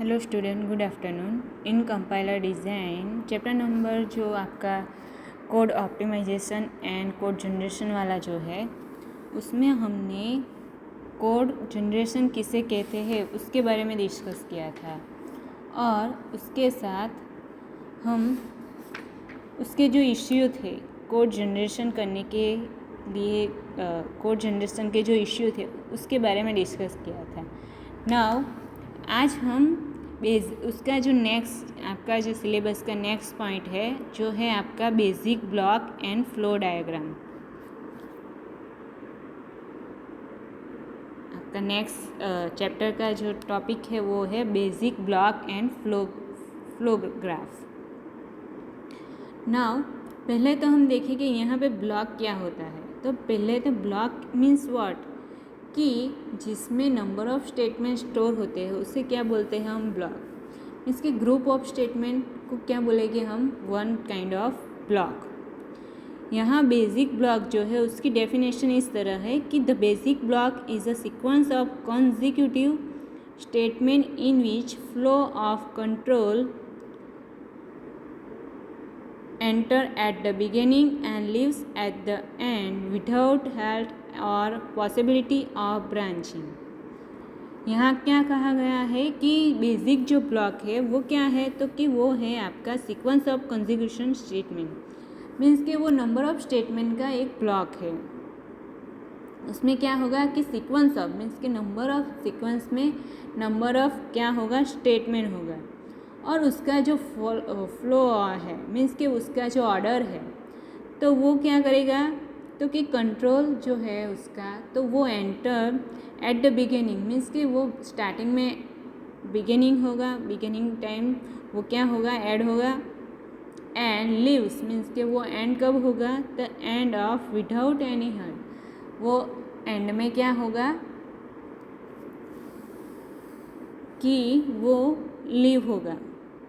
Hello student, good afternoon. In compiler design chapter number जो आपका code optimisation and code generation वाला जो है, उसमें हमने कोड जनरेशन किसे कहते हैं उसके बारे में डिस्कस किया था और उसके साथ हम उसके जो इश्यू थे कोड जनरेशन करने के लिए कोड जनरेशन के जो इश्यू थे उसके बारे में डिस्कस किया था। नाउ आज हम उसका जो नेक्स्ट आपका जो सिलेबस का नेक्स्ट पॉइंट है जो है आपका basic block and flow diagram. आपका नेक्स्ट चैप्टर का जो टॉपिक है वो है basic block and flow graph. Now पहले तो हम देखें कि यहाँ पे ब्लॉक क्या होता है। तो पहले तो ब्लॉक मीन्स व्हाट, कि जिसमें नंबर ऑफ़ स्टेटमेंट स्टोर होते हैं उसे क्या बोलते हैं हम ब्लॉक। इसके ग्रुप ऑफ स्टेटमेंट को क्या बोलेंगे हम, वन काइंड ऑफ ब्लॉक। यहाँ बेसिक ब्लॉक जो है उसकी डेफिनेशन इस तरह है कि the basic block is a sequence of consecutive statement in which flow of control enter at the beginning and leaves at the end without halt or possibility of branching। यहाँ क्या कहा गया है कि बेसिक जो ब्लॉक है वो क्या है, तो कि वो है आपका सीक्वेंस ऑफ कंजिक्यूशन स्टेटमेंट। मीन्स कि वो नंबर ऑफ स्टेटमेंट का एक ब्लॉक है। उसमें क्या होगा कि सीक्वेंस ऑफ मीन्स कि नंबर ऑफ सीक्वेंस में नंबर ऑफ क्या होगा, स्टेटमेंट होगा, और उसका जो फ्लो है मीन्स कि उसका जो ऑर्डर है तो वो क्या करेगा, तो कि कंट्रोल जो है उसका तो वो enter at the beginning means कि वो स्टार्टिंग में बिगिनिंग होगा, बिगिनिंग टाइम वो क्या होगा, ऐड होगा, एंड लीव्स मीन्स कि वो एंड कब होगा, the end of without any hurt, वो एंड में क्या होगा कि वो लीव होगा,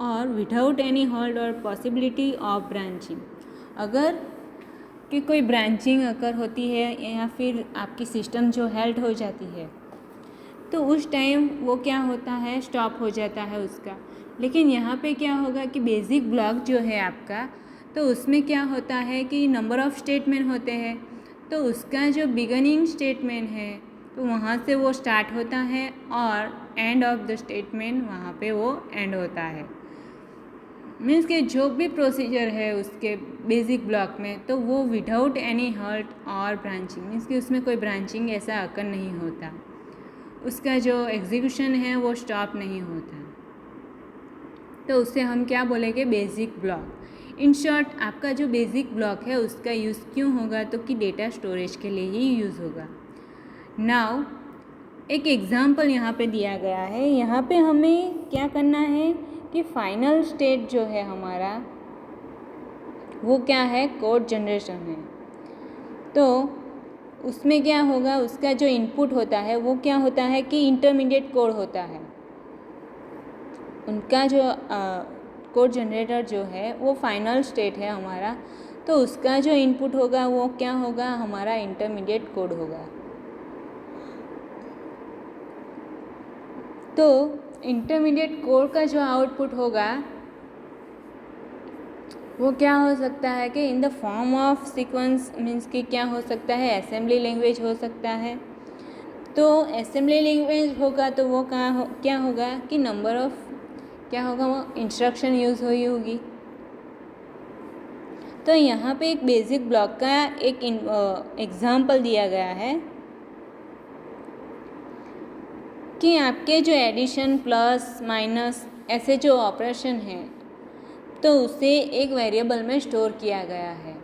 और विदाउट एनी हॉल्ट और पॉसिबिलिटी ऑफ ब्रांचिंग। अगर कि कोई ब्रांचिंग अगर होती है या फिर आपकी सिस्टम जो हेल्ट हो जाती है तो उस टाइम वो क्या होता है, स्टॉप हो जाता है उसका। लेकिन यहाँ पे क्या होगा कि बेसिक ब्लॉक जो है आपका तो उसमें क्या होता है कि नंबर ऑफ़ स्टेटमेंट होते हैं, तो उसका जो बिगनिंग स्टेटमेंट है तो वहाँ से वो स्टार्ट होता है और एंड ऑफ द स्टेटमेंट वहाँ पे वो एंड होता है। मीन्स कि जो भी प्रोसीजर है उसके बेसिक ब्लॉक में तो वो विदाउट एनी हर्ट और ब्रांचिंग मीन्स कि उसमें कोई ब्रांचिंग ऐसा अकर नहीं होता, उसका जो एग्जीक्यूशन है वो स्टॉप नहीं होता, तो उससे हम क्या बोलेंगे, बेसिक ब्लॉक। इन शॉर्ट आपका जो बेसिक ब्लॉक है उसका यूज़ क्यों होगा, तो कि डेटा स्टोरेज के लिए ही यूज़ होगा। नाउ एक एग्ज़ाम्पल यहाँ पे दिया गया है। यहाँ पे हमें क्या करना है कि फाइनल स्टेट जो है हमारा वो क्या है, कोड जनरेशन है। तो उसमें क्या होगा, उसका जो इनपुट होता है वो क्या होता है कि इंटरमीडिएट कोड होता है। उनका जो कोड जनरेटर जो है वो फाइनल स्टेट है हमारा, तो उसका जो इनपुट होगा वो क्या होगा, हमारा इंटरमीडिएट कोड होगा। तो इंटरमीडिएट कोड का जो आउटपुट होगा वो क्या हो सकता है कि in the form of sequence means कि क्या हो सकता है, असेंबली लैंग्वेज हो सकता है। तो असेंबली लैंग्वेज होगा तो वो क्या होगा कि नंबर ऑफ क्या होगा, वो इंस्ट्रक्शन यूज़ हुई होगी। तो यहाँ पे एक बेसिक ब्लॉक का एक एग्जाम्पल दिया गया है कि आपके जो एडिशन प्लस माइनस ऐसे जो ऑपरेशन हैं तो उसे एक वेरिएबल में स्टोर किया गया है।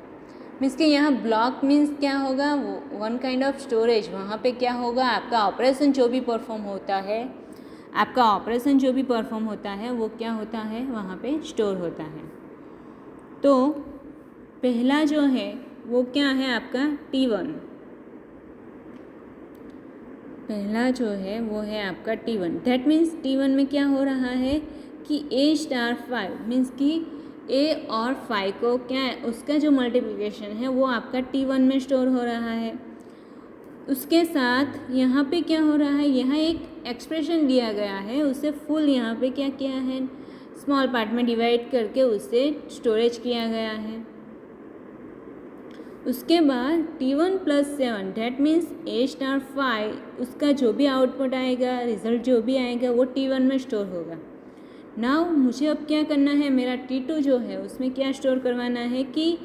मीन्स कि यहाँ ब्लॉक मीन्स क्या होगा, वो वन काइंड ऑफ स्टोरेज। वहाँ पे क्या होगा, आपका ऑपरेशन जो भी परफॉर्म होता है, आपका ऑपरेशन जो भी परफॉर्म होता है वो क्या होता है, वहाँ पे स्टोर होता है। तो पहला जो है वो क्या है आपका T1। पहला जो है वो है आपका T1। दैट मीन्स T1 में क्या हो रहा है कि A*5 मीन्स कि A और 5 को क्या है, उसका जो मल्टीप्लिकेशन है वो आपका T1 में स्टोर हो रहा है। उसके साथ यहाँ पे क्या हो रहा है, यहाँ एक एक्सप्रेशन दिया गया है, उसे फुल यहाँ पे क्या किया है, स्मॉल पार्ट में डिवाइड करके उसे स्टोरेज किया गया है। उसके बाद T1 + 7 दैट मीन्स A*5, उसका जो भी आउटपुट आएगा, रिजल्ट जो भी आएगा वो T1 में स्टोर होगा। नाउ मुझे अब क्या करना है, मेरा T2 जो है उसमें क्या स्टोर करवाना है कि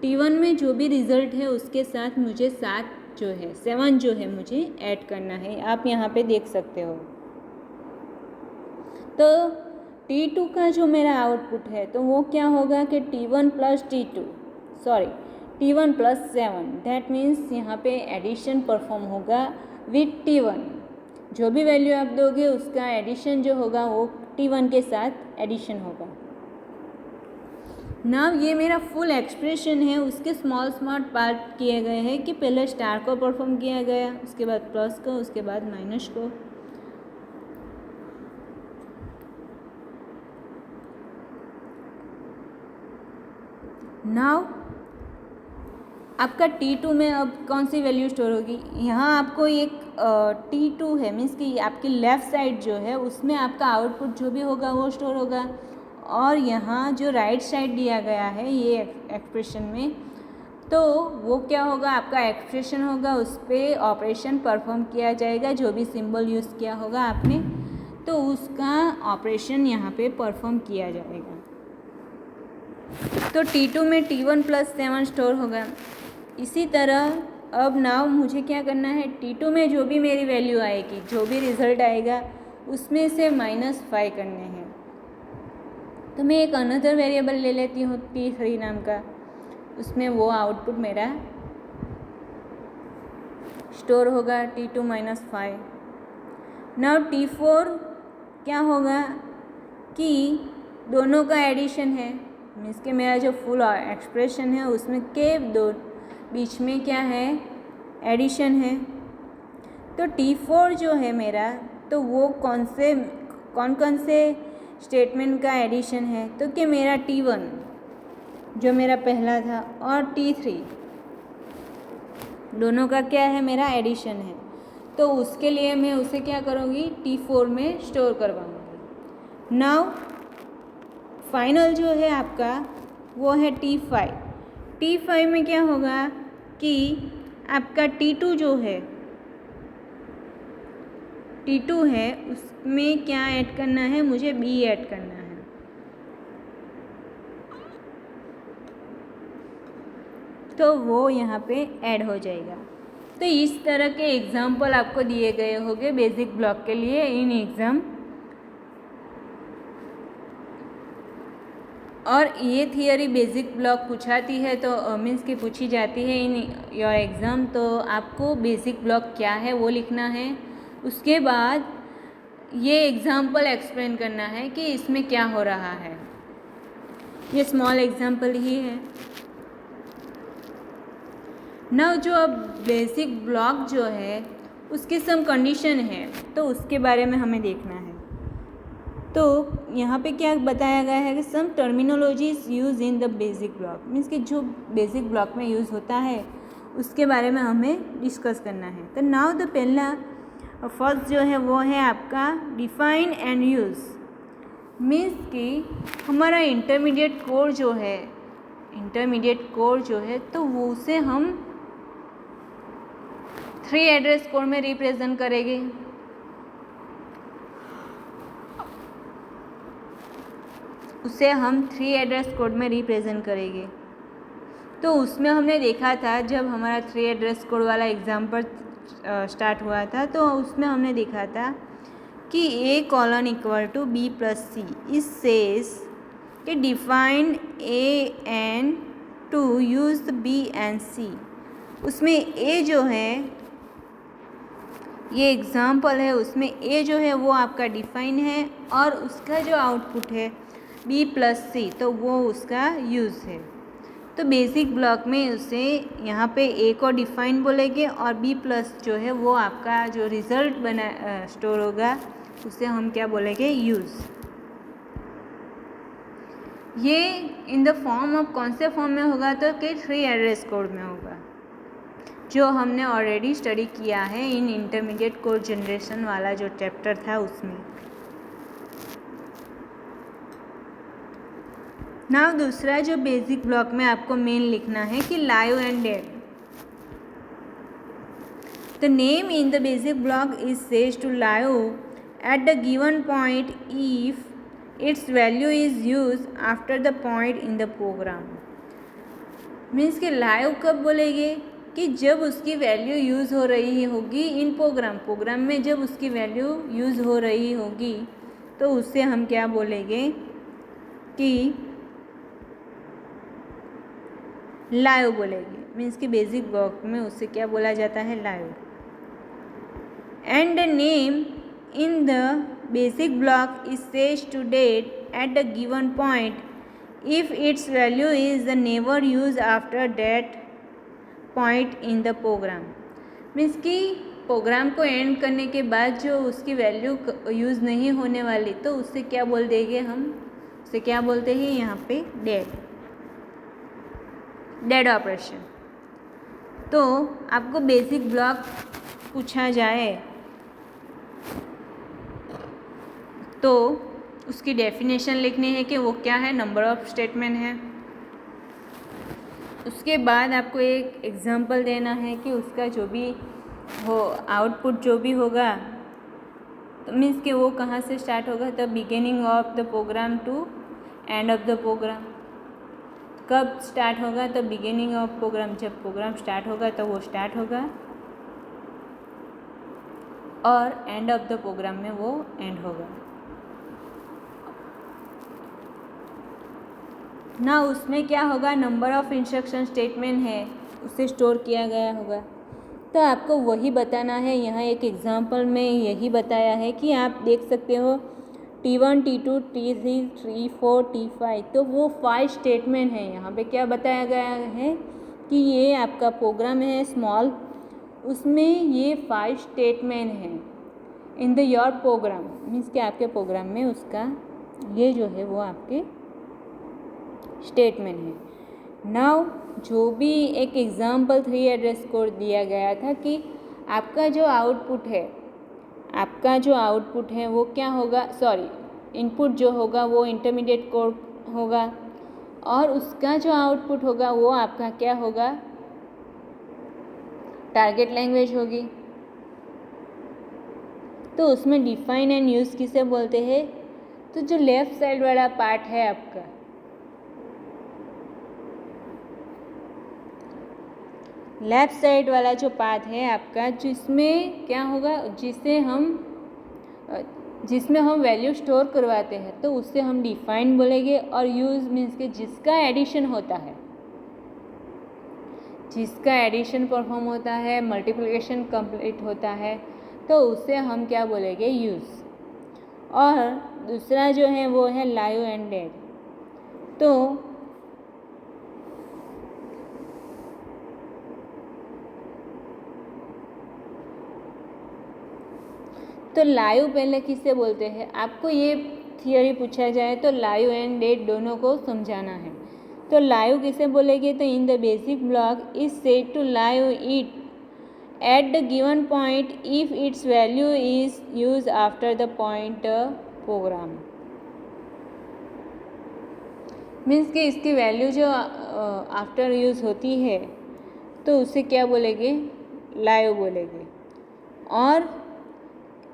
T1 में जो भी रिजल्ट है उसके साथ मुझे 7 जो है मुझे ऐड करना है। आप यहाँ पे देख सकते हो। तो T2 का जो मेरा आउटपुट है तो वो क्या होगा कि T1 + 7 दैट मीन्स यहाँ पे एडिशन परफॉर्म होगा विथ T1। जो भी वैल्यू आप दोगे उसका एडिशन जो होगा वो T1 के साथ एडिशन होगा। नाउ ये मेरा फुल एक्सप्रेशन है, उसके स्मॉल पार्ट किए गए हैं कि पहले स्टार को परफॉर्म किया गया, उसके बाद प्लस को, उसके बाद माइनस को। नाउ आपका T2 में अब कौन सी वैल्यू स्टोर होगी, यहाँ आपको एक T2 है मीन्स कि आपकी लेफ़्ट साइड जो है उसमें आपका आउटपुट जो भी होगा वो स्टोर होगा, और यहाँ जो राइट साइड दिया गया है ये एक्सप्रेशन में, तो वो क्या होगा, आपका एक्सप्रेशन होगा, उस पर ऑपरेशन परफॉर्म किया जाएगा, जो भी सिंबल यूज़ किया होगा आपने तो उसका ऑपरेशन यहाँ पे परफॉर्म किया जाएगा। तो T2 में T1 + 7 स्टोर होगा। इसी तरह अब नाउ मुझे क्या करना है, T2 में जो भी मेरी वैल्यू आएगी, जो भी रिज़ल्ट आएगा उसमें से -5 करने हैं। तो मैं एक अनदर वेरिएबल ले लेती हूँ T3 नाम का, उसमें वो आउटपुट मेरा स्टोर होगा T2 - 5। नाउ T4 क्या होगा कि दोनों का एडिशन है, मीन्स कि मेरा जो फुल एक्सप्रेशन है उसमें के दो बीच में क्या है, एडिशन है। तो T4 जो है मेरा, तो वो कौन कौन से स्टेटमेंट का एडिशन है, तो कि मेरा T1 जो मेरा पहला था और T3 दोनों का क्या है, मेरा एडिशन है। तो उसके लिए मैं उसे क्या करूँगी, T4 में स्टोर करवाऊँगी। नाउ फाइनल जो है आपका वो है T5। T5 में क्या होगा कि आपका T2 जो है, T2 है उसमें क्या ऐड करना है, मुझे B ऐड करना है। तो वो यहाँ पे ऐड हो जाएगा। तो इस तरह के एग्जाम्पल आपको दिए गए होंगे बेसिक ब्लॉक के लिए इन एग्ज़ाम, और ये थियरी बेसिक ब्लॉक पूछाती है तो मीन्स की पूछी जाती है इन योर एग्ज़ाम। तो आपको बेसिक ब्लॉक क्या है वो लिखना है, उसके बाद ये एग्ज़ाम्पल एक्सप्लेन करना है कि इसमें क्या हो रहा है। ये स्मॉल एग्जाम्पल ही है। नाउ जो अब बेसिक ब्लॉक जो है उसकी सम कंडीशन है तो उसके बारे में हमें देखना है। तो यहाँ पे क्या बताया गया है कि some terminologies use in the basic block, means कि जो बेसिक ब्लॉक में यूज़ होता है उसके बारे में हमें डिस्कस करना है। तो नाउ द पहला फर्स्ट जो है वो है आपका डिफाइन एंड यूज़, मीन्स कि हमारा इंटरमीडिएट कोड जो है तो वो उसे हम 3 एड्रेस कोड में रिप्रेजेंट करेंगे। उसे हम 3 एड्रेस कोड में रिप्रेजेंट करेंगे। तो उसमें हमने देखा था जब हमारा 3 एड्रेस कोड वाला एग्जाम्पल स्टार्ट हुआ था तो उसमें हमने देखा था कि A: = B + C is says कि define A and to use the B and C। उसमें A जो है, ये एग्जाम्पल है, उसमें A जो है वो आपका डिफाइन है और उसका जो आउटपुट है B + C तो वो उसका यूज़ है। तो बेसिक ब्लॉक में उसे यहाँ पे A को डिफाइन बोलेंगे और B प्लस जो है वो आपका जो रिज़ल्ट बना स्टोर होगा उसे हम क्या बोलेंगे, यूज़। ये इन द फॉर्म ऑफ कौन से फॉर्म में होगा, तो कि 3 एड्रेस कोड में होगा। जो हमने ऑलरेडी स्टडी किया है इन इंटरमीडिएट कोड जनरेशन वाला जो चैप्टर था उसमें। नाउ दूसरा जो बेसिक ब्लॉक में आपको मेन लिखना है कि live and dead. The name in the basic block is says to live at the given point if its value is use after the point in the program. Means कि live कब बोलेंगे कि जब उसकी value use हो रही होगी इन programme में जब उसकी वैल्यू यूज़ हो रही होगी तो उससे हम क्या बोलेंगे कि लाइव बोलेंगे। मीन्स कि बेसिक ब्लॉक में उससे क्या बोला जाता है, live. And the name in the basic block is says to dead at the given point if its value is the never used after that point in the program। Means कि programme को and करने के बाद जो उसकी value use नहीं होने वाली तो उससे क्या बोल देंगे हम, उससे क्या बोलते हैं यहाँ पे डेड ऑपरेशन। तो आपको बेसिक ब्लॉक पूछा जाए तो उसकी डेफिनेशन लिखनी है कि वो क्या है, नंबर ऑफ स्टेटमेंट है। उसके बाद आपको एक एग्जांपल देना है कि उसका जो भी हो आउटपुट जो भी होगा तो मीन्स कि वो कहाँ से स्टार्ट होगा, the beginning of the program to end of the program. कब स्टार्ट होगा, द बिगिनिंग ऑफ प्रोग्राम, जब प्रोग्राम स्टार्ट होगा तो वो स्टार्ट होगा और एंड ऑफ द प्रोग्राम में वो एंड होगा ना। उसमें क्या होगा, नंबर ऑफ इंस्ट्रक्शन स्टेटमेंट है उसे स्टोर किया गया होगा। तो आपको वही बताना है। यहाँ एक एग्जांपल में यही बताया है कि आप देख सकते हो T1, T2, T3, T4, T5, तो वो 5 स्टेटमेंट है। यहाँ पे क्या बताया गया है कि ये आपका प्रोग्राम है स्मॉल, उसमें ये 5 स्टेटमेंट हैं in the your program. Means कि आपके प्रोग्राम में उसका ये जो है वो आपके स्टेटमेंट है। नाउ जो भी एक एग्जाम्पल 3 एड्रेस कोड दिया गया था कि आपका जो आउटपुट है वो क्या होगा, इनपुट जो होगा वो इंटरमीडिएट कोड होगा और उसका जो आउटपुट होगा वो आपका क्या होगा, टारगेट लैंग्वेज होगी। तो उसमें डिफाइन एंड यूज़ किसे बोलते हैं, तो जो लेफ्ट साइड वाला पार्ट है आपका, लेफ्ट साइड वाला जो पार्ट है आपका, जिसमें क्या होगा, जिसमें हम वैल्यू स्टोर करवाते हैं तो उससे हम डिफाइन बोलेंगे। और यूज़ मीन्स के जिसका एडिशन होता है, जिसका एडिशन परफॉर्म होता है, मल्टीप्लिकेशन कंप्लीट होता है तो उससे हम क्या बोलेंगे, यूज़। और दूसरा जो है वो है लाइव एंड डेड। तो लाइव पहले किससे बोलते हैं, आपको ये थियोरी पूछा जाए तो लाइव एंड डेड दोनों को समझाना है। तो लाइव किसे बोलेंगे, तो in the basic block is said to live it at the given point if its value is use after the point program. Means कि इसकी वैल्यू जो आफ्टर यूज़ होती है तो उसे क्या बोलेंगे, लाइव बोलेंगे। और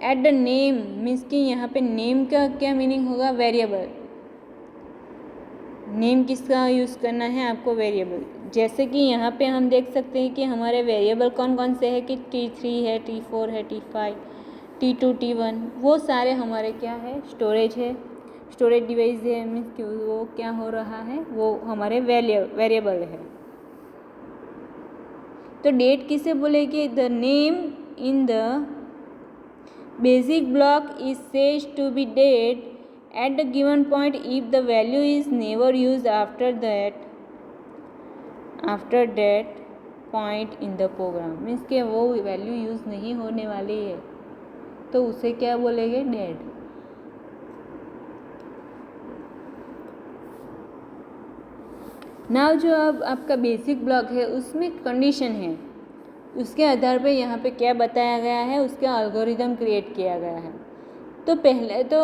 एट द नेम मीन्स कि यहाँ पे नेम का क्या मीनिंग होगा, वेरिएबल। नेम किसका यूज़ करना है आपको, वेरिएबल। जैसे कि यहाँ पे हम देख सकते हैं कि हमारे वेरिएबल कौन कौन से हैं कि T3 है, T4 है, T5, T2, T1, वो सारे हमारे क्या है, स्टोरेज है, स्टोरेज डिवाइस है। मीन्स कि वो क्या हो रहा है, वो हमारे वेरिएबल है। तो डेट किसे बोलेंगे, the name in the basic block is said to be dead at the given point if the value is never used after that point in the program। Means के वो वैल्यू यूज़ नहीं होने वाली है तो उसे क्या बोलेंगे, डेड। नाउ जो अब आपका बेसिक ब्लॉक है उसमें कंडीशन है उसके आधार पे यहाँ पे क्या बताया गया है, उसका एल्गोरिदम क्रिएट किया गया है। तो पहले तो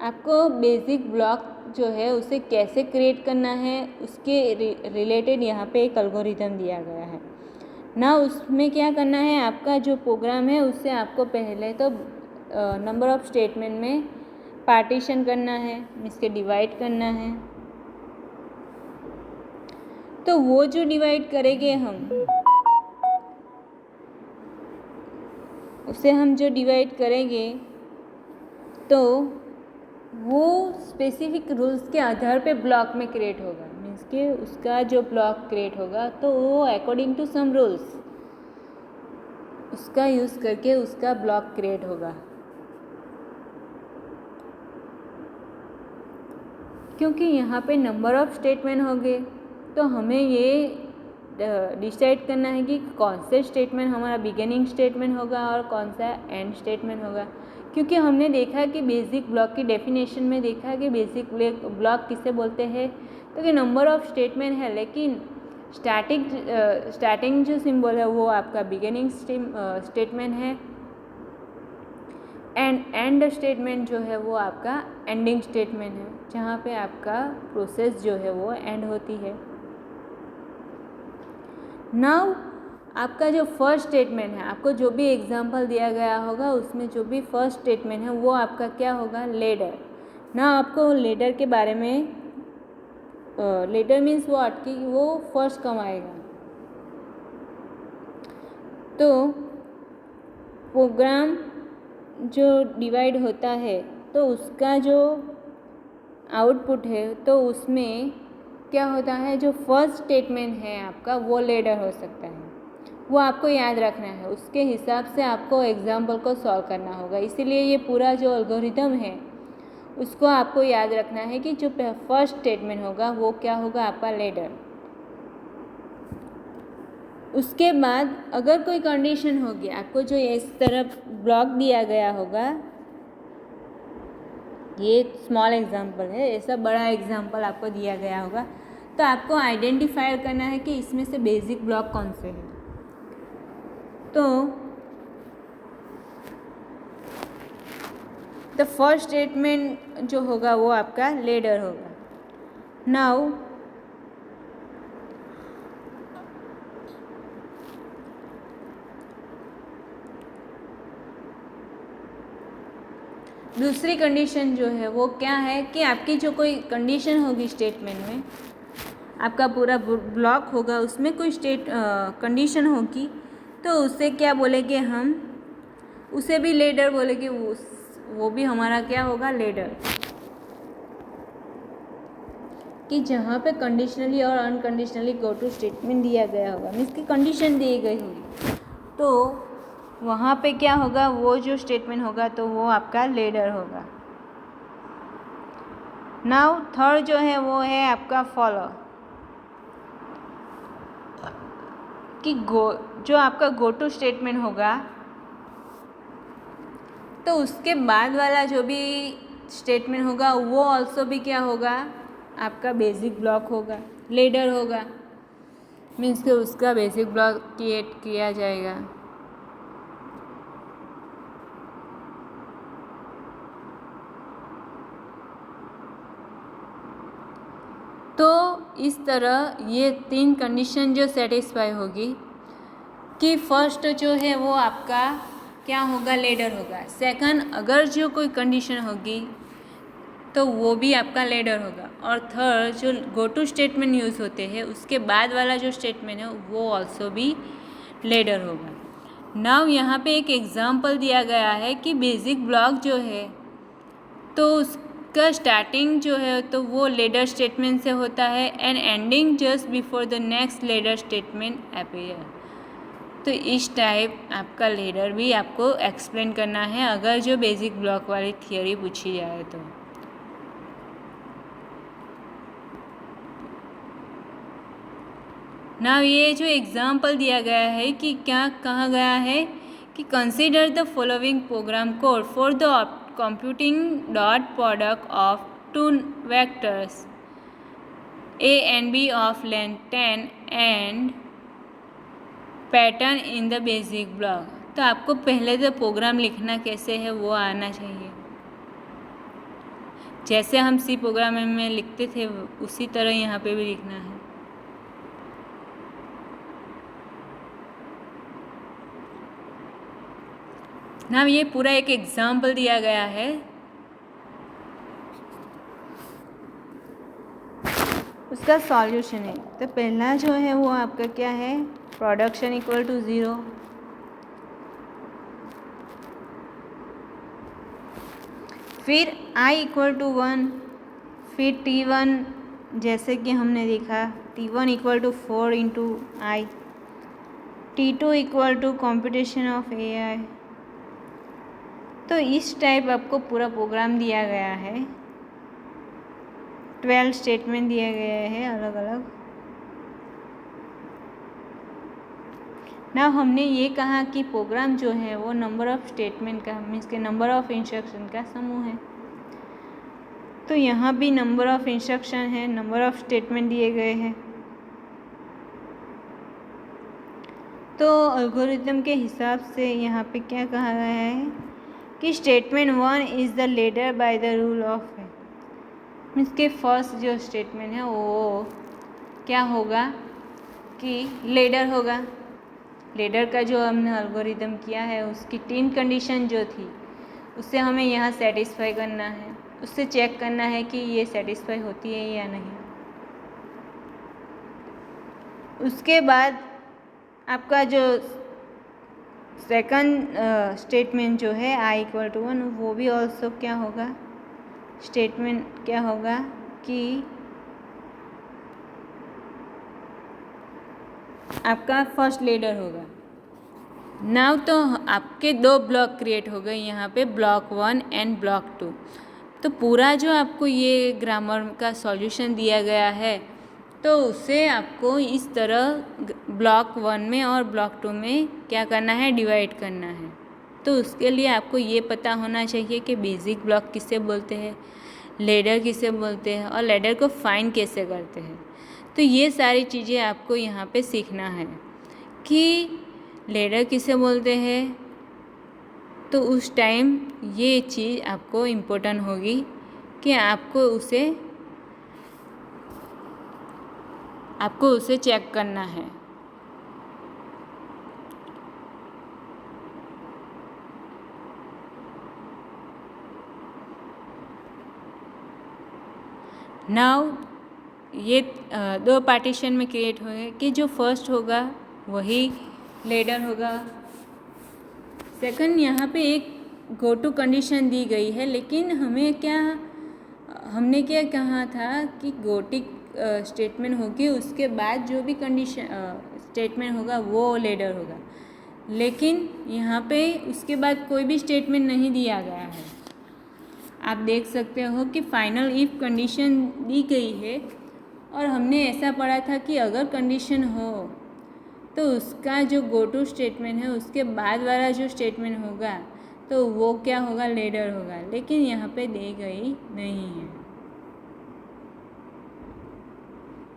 आपको बेसिक ब्लॉक जो है उसे कैसे क्रिएट करना है उसके रिलेटेड यहाँ पे एक एल्गोरिदम दिया गया है ना। उसमें क्या करना है, आपका जो प्रोग्राम है उससे आपको पहले तो नंबर ऑफ स्टेटमेंट में पार्टीशन करना है, इसके डिवाइड करना है। तो वो जो डिवाइड करेंगे हम जो डिवाइड करेंगे तो वो स्पेसिफिक रूल्स के आधार पे ब्लॉक में क्रिएट होगा। मीन्स कि उसका जो ब्लॉक क्रिएट होगा तो वो अकॉर्डिंग टू सम रूल्स उसका यूज़ करके उसका ब्लॉक क्रिएट होगा। क्योंकि यहाँ पे नंबर ऑफ स्टेटमेंट होंगे तो हमें ये डिसाइड करना है कि कौन से स्टेटमेंट हमारा बिगिनिंग स्टेटमेंट होगा और कौन सा एंड स्टेटमेंट होगा। क्योंकि हमने देखा कि बेसिक ब्लॉक की डेफिनेशन में देखा कि बेसिक ब्लॉक किसे बोलते हैं, तो कि नंबर ऑफ स्टेटमेंट है, लेकिन स्टार्टिंग जो सिंबल है वो आपका बिगिनिंग स्टेटमेंट है, एंड स्टेटमेंट जो है वो आपका एंडिंग स्टेटमेंट है, जहाँ पे आपका प्रोसेस जो है वो एंड होती है। नाउ आपका जो फर्स्ट स्टेटमेंट है, आपको जो भी एग्जांपल दिया गया होगा उसमें जो भी फर्स्ट स्टेटमेंट है वो आपका क्या होगा, लेडर। ना आपको लेडर के बारे में लेडर मीन्स वो फर्स्ट कमाएगा। तो प्रोग्राम जो डिवाइड होता है तो उसका जो आउटपुट है तो उसमें क्या होता है, जो फर्स्ट स्टेटमेंट है आपका वो लेडर हो सकता है, वो आपको याद रखना है। उसके हिसाब से आपको एग्जाम्पल को सॉल्व करना होगा। इसीलिए ये पूरा जो एल्गोरिदम है उसको आपको याद रखना है कि जो फर्स्ट स्टेटमेंट होगा वो क्या होगा, आपका लेडर। उसके बाद अगर कोई कंडीशन होगी, आपको जो इस तरफ ब्लॉक दिया गया होगा, ये स्मॉल एग्जाम्पल है, ऐसा बड़ा एग्जाम्पल आपको दिया गया होगा, तो आपको आइडेंटिफाई करना है कि इसमें से बेसिक ब्लॉक कौन से हैं। तो द फर्स्ट स्टेटमेंट जो होगा वो आपका लेडर होगा। नाउ दूसरी कंडीशन जो है वो क्या है कि आपकी जो कोई कंडीशन होगी स्टेटमेंट में, आपका पूरा ब्लॉक होगा उसमें कोई कंडीशन होगी, तो उससे क्या बोलेंगे हम, उसे भी लेडर बोलेंगे, वो भी हमारा क्या होगा, लेडर। कि जहाँ पे कंडीशनली और अनकंडीशनली गो टू स्टेटमेंट दिया गया होगा, मीन्स की कंडीशन दी गई होगी, तो वहाँ पे क्या होगा, वो जो स्टेटमेंट होगा तो वो आपका लेडर होगा। नाउ थर्ड जो है वो है आपका फॉलो। कि जो आपका गो टू स्टेटमेंट होगा तो उसके बाद वाला जो भी स्टेटमेंट होगा वो ऑल्सो भी क्या होगा, आपका बेसिक ब्लॉक होगा, लेडर होगा। मीन्स कि उसका बेसिक ब्लॉक क्रिएट किया जाएगा। तो इस तरह ये 3 कंडीशन जो सेटिस्फाई होगी कि फर्स्ट जो है वो आपका क्या होगा, लेडर होगा। सेकंड, अगर जो कोई कंडीशन होगी तो वो भी आपका लेडर होगा। और थर्ड, जो गो टू स्टेटमेंट यूज़ होते हैं उसके बाद वाला जो स्टेटमेंट है वो ऑल्सो भी लेडर होगा। नाउ यहाँ पे एक एग्जाम्पल दिया गया है कि बेसिक ब्लॉक जो है तो उसका स्टार्टिंग जो है तो वो लेडर स्टेटमेंट से होता है and ending just before the next ladder statement appear. तो इस टाइप आपका लेडर भी आपको एक्सप्लेन करना है अगर जो बेसिक ब्लॉक वाली थियोरी पूछी जाए तो। नाउ ये जो एग्जाम्पल दिया गया है कि क्या कहा गया है कि consider the following program code for the computing dot product of 2 vectors a and b of length 10 and pattern in the basic block. तो आपको पहले तो प्रोग्राम लिखना कैसे है वो आना चाहिए। जैसे हम सी प्रोग्राम में लिखते थे उसी तरह यहाँ पे भी लिखना है। ना ये पूरा एक एग्जाम्पल दिया गया है। उसका सॉल्यूशन है। तो पहला जो है वो आपका क्या है, प्रोडक्शन इक्वल टू 0, फिर i इक्वल टू 1, फिर t1 जैसे कि हमने देखा t1 equal to 4 into i, t2 equal to competition of AI। तो इस टाइप आपको पूरा प्रोग्राम दिया गया है, 12 स्टेटमेंट दिए गए हैं अलग अलग। ना हमने ये कहा कि प्रोग्राम जो है वो नंबर ऑफ स्टेटमेंट का मीन्स के नंबर ऑफ इंस्ट्रक्शन का समूह है। तो यहाँ भी नंबर ऑफ इंस्ट्रक्शन है, नंबर ऑफ स्टेटमेंट दिए गए हैं। तो एल्गोरिथम के हिसाब से यहाँ पे क्या कहा गया है कि statement 1 is the ladder by the rule of है। मीन्स के फर्स्ट जो स्टेटमेंट है वो क्या होगा कि लेडर होगा। लेडर का जो हमने एल्गोरिथम किया है उसकी 3 कंडीशन जो थी उससे हमें यहाँ सेटिस्फाई करना है, उससे चेक करना है कि ये सेटिस्फाई होती है या नहीं। उसके बाद आपका जो सेकंड स्टेटमेंट जो है i इक्वल टू 1 वो भी ऑल्सो क्या होगा, स्टेटमेंट क्या होगा कि आपका फर्स्ट लेडर होगा। नाउ तो आपके 2 ब्लॉक क्रिएट हो गए यहाँ पे, ब्लॉक 1 एंड ब्लॉक 2। तो पूरा जो आपको ये ग्रामर का सॉल्यूशन दिया गया है तो उसे आपको इस तरह ब्लॉक 1 में और ब्लॉक 2 में क्या करना है, डिवाइड करना है। तो उसके लिए आपको ये पता होना चाहिए कि बेसिक ब्लॉक किसे बोलते हैं, लेडर किसे बोलते हैं और लेडर को फाइंड कैसे करते हैं। तो ये सारी चीज़ें आपको यहाँ पे सीखना है कि लेडर किसे बोलते हैं। तो उस टाइम ये चीज़ आपको इम्पोर्टेंट होगी कि आपको उसे चेक करना है। नाउ ये 2 पार्टीशन में क्रिएट हुए कि जो फर्स्ट होगा वही लेडर होगा। सेकंड यहाँ पे एक गो टू कंडीशन दी गई है, लेकिन हमने क्या कहा था कि गोटिक स्टेटमेंट होगी उसके बाद जो भी कंडीशन स्टेटमेंट होगा वो लेडर होगा। लेकिन यहाँ पे उसके बाद कोई भी स्टेटमेंट नहीं दिया गया है। आप देख सकते हो कि फाइनल इफ कंडीशन दी गई है और हमने ऐसा पढ़ा था कि अगर कंडीशन हो तो उसका जो गो टू स्टेटमेंट है उसके बाद वाला जो स्टेटमेंट होगा तो वो क्या होगा, लेडर होगा। लेकिन यहाँ पे दी गई नहीं है।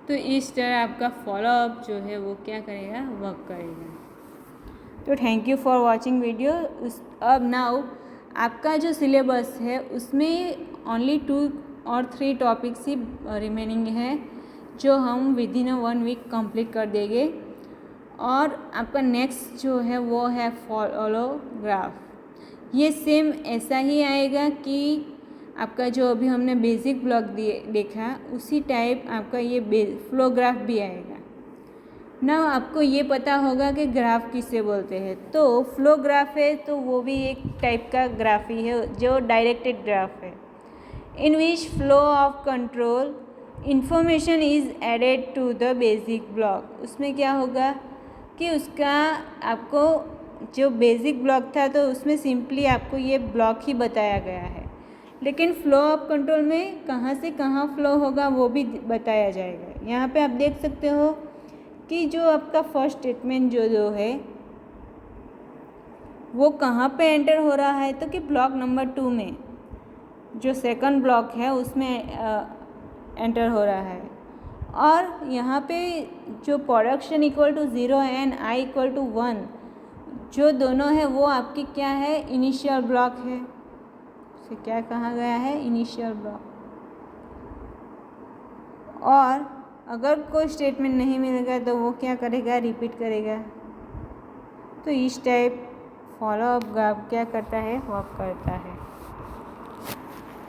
तो इस तरह आपका फॉलोअप जो है वो क्या करेगा, वर्क करेगा। तो thank you for watching video. अब नाउ आपका जो सिलेबस है उसमें ओनली 2 और 3 टॉपिक्स ही रिमेनिंग है जो हम विद इन 1 वीक कंप्लीट कर देंगे। और आपका नेक्स्ट जो है वो है फॉलो ग्राफ। ये सेम ऐसा ही आएगा कि आपका जो अभी हमने बेसिक ब्लॉक देखा उसी टाइप आपका ये फ्लो ग्राफ भी आएगा ना। आपको ये पता होगा कि ग्राफ किसे बोलते हैं। तो फ्लो ग्राफ है तो वो भी एक टाइप का ग्राफ ही है जो डायरेक्टेड ग्राफ है, in which flow of control information is added to the basic block. उसमें क्या होगा कि उसका आपको जो बेसिक ब्लॉक था तो उसमें सिंपली आपको ये ब्लॉक ही बताया गया है, लेकिन फ्लो ऑफ कंट्रोल में कहाँ से कहाँ फ्लो होगा वो भी बताया जाएगा। यहाँ पे आप देख सकते हो कि जो आपका फर्स्ट स्टेटमेंट जो है वो कहाँ पे एंटर हो रहा है, तो कि ब्लॉक नंबर 2 में जो सेकंड ब्लॉक है उसमें एंटर हो रहा है। और यहाँ पे जो production equal to 0 and i equal to 1 जो दोनों है वो आपकी क्या है, इनिशियल ब्लॉक है। इसे क्या कहा गया है, इनिशियल ब्लॉक। और अगर कोई स्टेटमेंट नहीं मिलेगा तो वो क्या करेगा, रिपीट करेगा। तो इस टाइप फॉलोअप ग्राफ क्या करता है, वर्क करता है।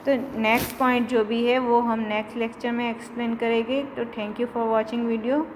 तो नेक्स्ट पॉइंट जो भी है वो हम नेक्स्ट लेक्चर में एक्सप्लेन करेंगे। तो thank you for watching video.